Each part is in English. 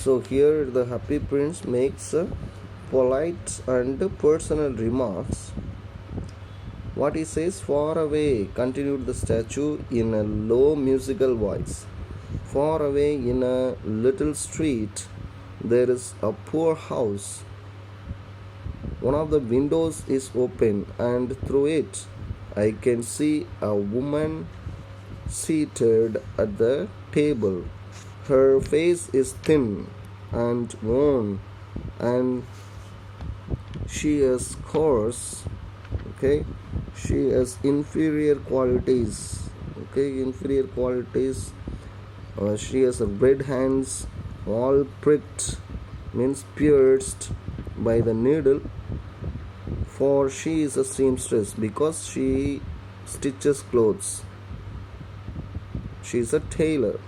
So here the happy prince makes polite and personal remarks. What he says, far away, continued the statue in a low musical voice. Far away in a little street, there is a poor house. One of the windows is open, and through it, I can see a woman seated at the table. Her face is thin and worn, and she is coarse. Okay, she has inferior qualities. Okay, inferior qualities. She has red hands, all pricked, means pierced by the needle. For she is a seamstress because she stitches clothes. She is a tailor.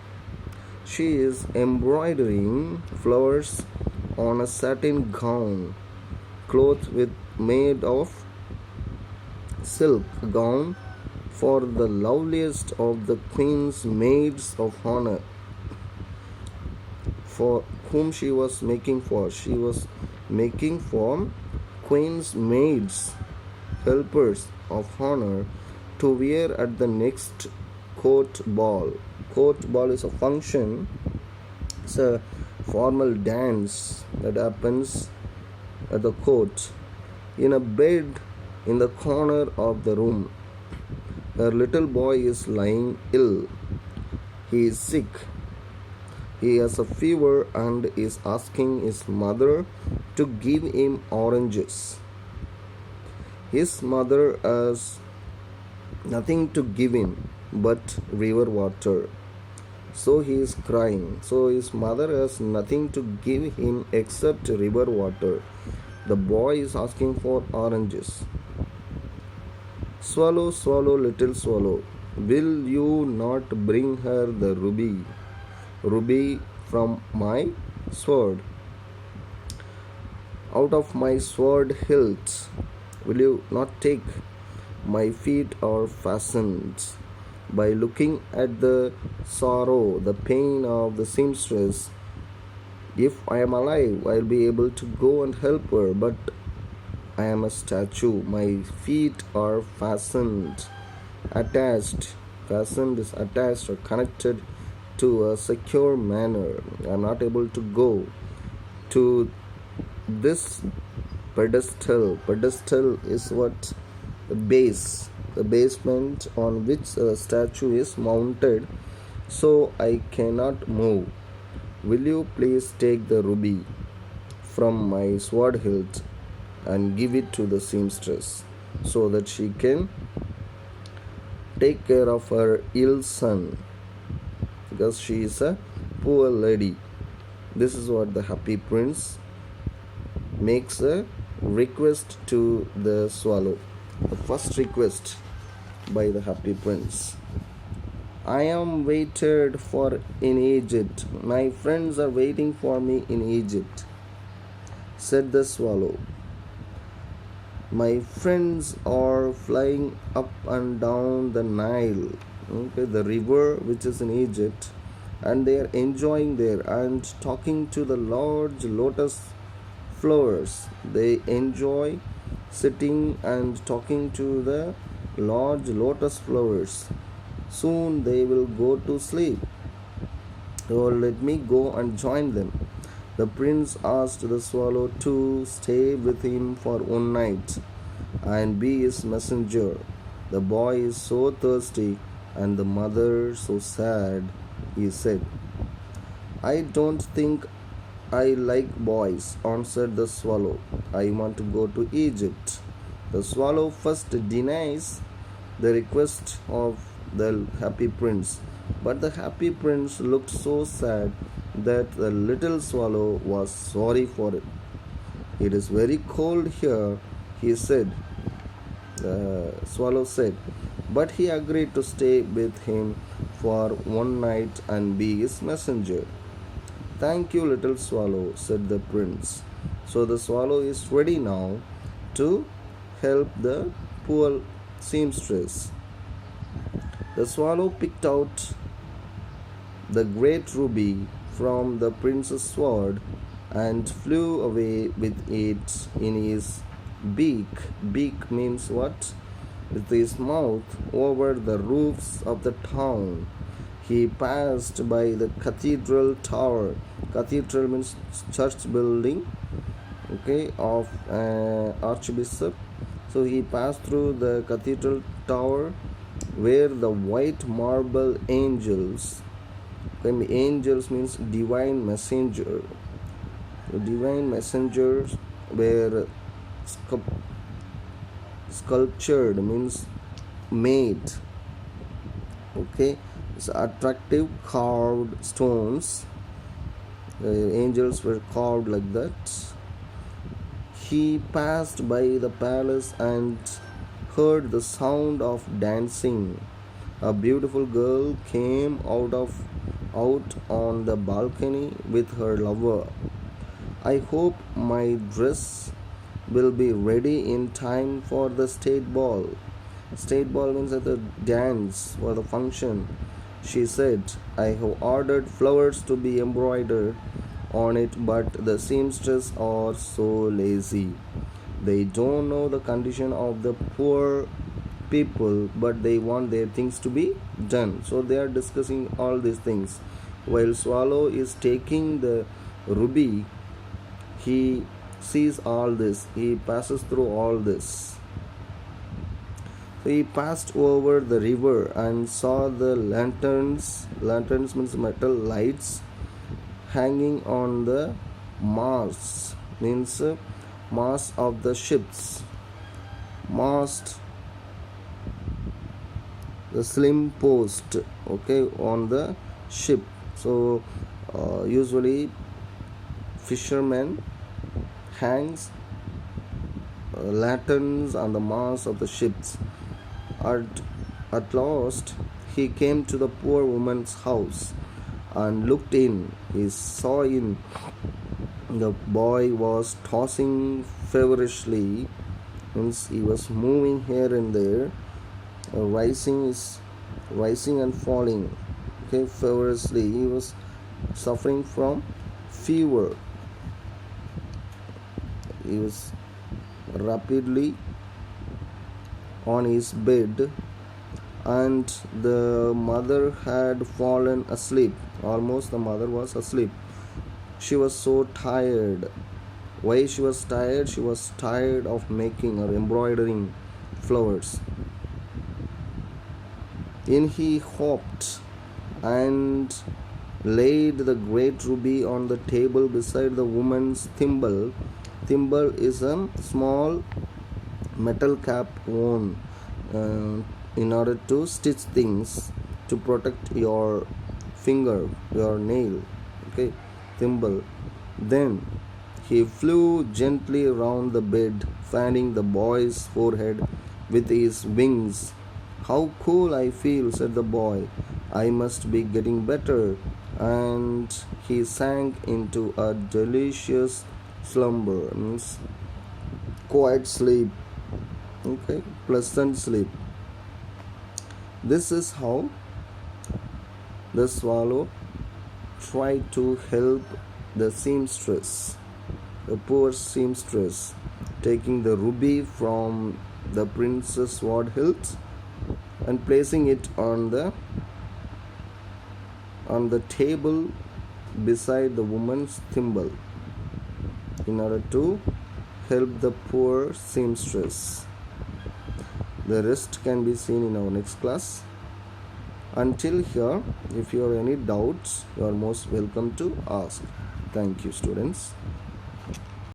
She is embroidering flowers on a satin gown, cloth made of silk gown for the loveliest of the queen's maids of honor, for whom she was making for. She was making for queen's maids, helpers of honor, to wear at the next court ball. Court ball is a function, it's a formal dance that happens at the court. In a bed in the corner of the room, her little boy is lying ill. He is sick. He has a fever and is asking his mother to give him oranges. His mother has nothing to give him but river water. So he is crying. So his mother has nothing to give him except river water. The boy is asking for oranges. Swallow, swallow, little swallow, will you not bring her the ruby? Ruby from my sword. Out of my sword hilt, will you not take? My feet are fastened. By looking at the sorrow, the pain of the seamstress, if I am alive, I will be able to go and help her, but I am a statue. My feet are fastened, attached. Fastened is attached or connected to a secure manner. I am not able to go to this pedestal. Pedestal is what? The base, the basement on which a statue is mounted, so I cannot move. Will you please take the ruby from my sword hilt and give it to the seamstress so that she can take care of her ill son, because she is a poor lady. This is what the happy prince makes a request to the swallow. The first request by the happy prince. I am waited for in Egypt. My friends are waiting for me in Egypt, said the swallow. My friends are flying up and down the Nile, okay, the river which is in Egypt, and they are enjoying there and talking to the large lotus flowers. They enjoy sitting and talking to the large lotus flowers. Soon they will go to sleep. So let me go and join them. The prince asked the swallow to stay with him for one night and be his messenger. The boy is so thirsty and the mother so sad, he said. I don't think I like boys, answered the swallow. I want to go to Egypt. The swallow first denies the request of the happy prince, but the happy prince looked so sad that the little swallow was sorry for it. It is very cold here, he said. The swallow said, but he agreed to stay with him for one night and be his messenger. Thank you, little swallow, said the prince. So the swallow is ready now to help the poor seamstress. The swallow picked out the great ruby from the prince's sword and flew away with it in his beak. Beak means what? With his mouth over the roofs of the town. He passed by the cathedral tower. Cathedral means church building, okay, of archbishop. So he passed through the cathedral tower where the white marble angels, when angels means divine messenger, the divine messengers were sculptured means made, okay, so attractive carved stones, angels were carved like that. He passed by the palace and heard the sound of dancing. A beautiful girl came out on the balcony with her lover. I hope my dress will be ready in time for the state ball. State ball means at the dance or the function. She said, I have ordered flowers to be embroidered on it, but the seamstress are so lazy. They don't know the condition of the poor people, but they want their things to be done. So they are discussing all these things. While Swallow is taking the ruby, he sees all this, he passes through all this. So he passed over the river and saw the lanterns. Lanterns means metal lights hanging on the masts, means mast of the ships. Mast, the slim post, okay, on the ship. So usually fishermen hangs lanterns on the mast of the ships. At last he came to the poor woman's house and looked in. He saw in the boy was tossing feverishly, means he was moving here and there, rising and falling, okay, feverishly. He was suffering from fever. He was rapidly on his bed, and the mother had fallen asleep. Almost the mother was asleep. She was so tired. Why she was tired? She was tired of making or embroidering flowers. In he hopped and laid the great ruby on the table beside the woman's thimble. Thimble is a small metal cap worn in order to stitch things, to protect your finger, your nail, okay, thimble. Then he flew gently around the bed, fanning the boy's forehead with his wings. How cool I feel, said the boy. I must be getting better. And he sank into a delicious slumber, means quiet sleep, okay, pleasant sleep. This is how the swallow tried to help the seamstress, the poor seamstress, taking the ruby from the prince's sword hilt and placing it on the table beside the woman's thimble in order to help the poor seamstress. The rest can be seen in our next class. Until here, if you have any doubts, you are most welcome to ask. Thank you, students.